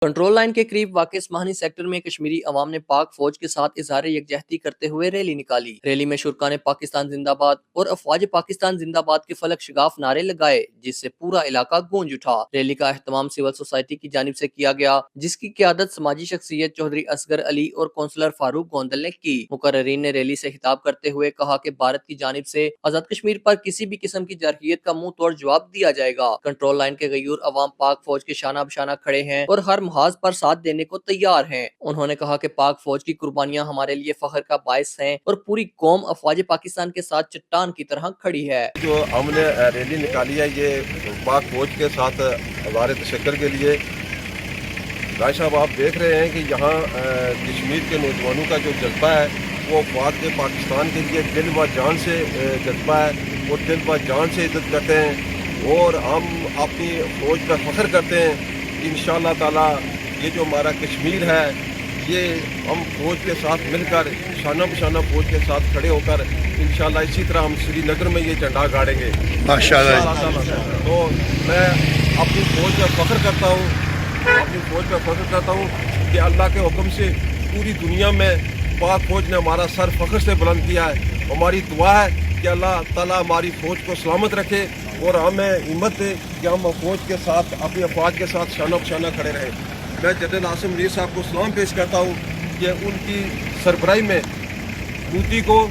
Control line کے قریب واقع اسماہانی سیکٹر میں کشمیری عوام نے پاک فوج کے ساتھ اظہار یکجہتی کرتے ہوئے ریلی نکالی۔ ریلی میں شرکاء نے پاکستان زندہ باد اور افواج پاکستان زندہ باد کے فلک شگاف نعرے لگائے، جس سے پورا علاقہ گونج اٹھا۔ ریلی کا اہتمام سول سوسائٹی کی جانب سے کیا گیا، جس کی قیادت سماجی شخصیت چودھری اصغر علی اور کونسلر فاروق گوندل نے کی۔ مقررین نے ریلی سے خطاب کرتے ہوئے کہا کہ بھارت کی جانب سے آزاد کشمیر پر کسی بھی قسم کی جارحیت کا منہ توڑ جواب دیا جائے گا۔ کنٹرول لائن کے غیور عوام پاک فوج کے شانہ بشانہ کھڑے ہیں اور ہر محاذ پر ساتھ دینے کو تیار ہیں۔ انہوں نے کہا کہ پاک فوج کی قربانیاں ہمارے لیے فخر کا باعث ہیں اور پوری قوم افواج پاکستان کے ساتھ چٹان کی طرح کھڑی ہے۔ جو ہم نے ریلی نکالی ہے یہ پاک فوج کے ساتھ اظہار تشکر کے لیے۔ رائے صاحب آپ دیکھ رہے ہیں کہ یہاں کشمیر کے نوجوانوں کا جو جذبہ ہے وہ افواج کے پاکستان کے لیے دل و جان سے جذبہ ہے، وہ دل و جان سے عزت کرتے ہیں اور ہم اپنی فوج پر فخر کرتے ہیں۔ انشاءاللہ تعالی یہ جو ہمارا کشمیر ہے یہ ہم فوج کے ساتھ مل کر شانہ بشانہ فوج کے ساتھ کھڑے ہو کر انشاءاللہ اسی طرح ہم سری نگر میں یہ جھنڈا گاڑیں گے ماشاءاللہ۔ تو میں اپنی فوج پر فخر کرتا ہوں کہ اللہ کے حکم سے پوری دنیا میں پاک فوج نے ہمارا سر فخر سے بلند کیا ہے۔ ہماری دعا ہے کہ اللہ تعالیٰ ہماری فوج کو سلامت رکھے اور ہمیں ہمت دے کہ ہم فوج کے ساتھ اپنی افواج کے ساتھ شانہ بشانہ کھڑے رہیں۔ میں جنرل عاصم منیر صاحب کو سلام پیش کرتا ہوں کہ ان کی سربراہی میں حوثی کو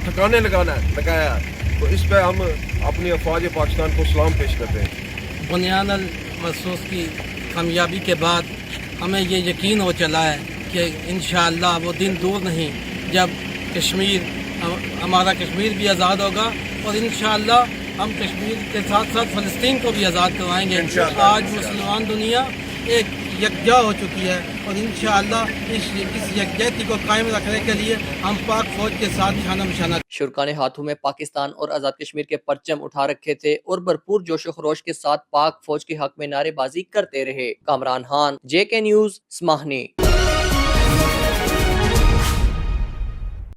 ٹھکانے لگایا ہے، تو اس پہ ہم اپنی افواج پاکستان کو سلام پیش کرتے ہیں۔ بنیان المرصوص کی کامیابی کے بعد ہمیں یہ یقین ہو چلا ہے کہ انشاءاللہ وہ دن دور نہیں جب ہمارا کشمیر بھی آزاد ہوگا اور انشاءاللہ ہم کشمیر کے ساتھ ساتھ فلسطین کو بھی آزاد کروائیں گے۔ آج مسلمان دنیا ایک یکجا ہو چکی ہے اور انشاءاللہ اس یکجہتی کو قائم رکھنے کے لیے ہم پاک فوج کے ساتھ شانہ بشانہ۔ شرکاء نے ہاتھوں میں پاکستان اور آزاد کشمیر کے پرچم اٹھا رکھے تھے اور بھرپور جوش و خروش کے ساتھ پاک فوج کے حق میں نعرے بازی کرتے رہے۔ Kamran Khan, JK news, اسماہانی۔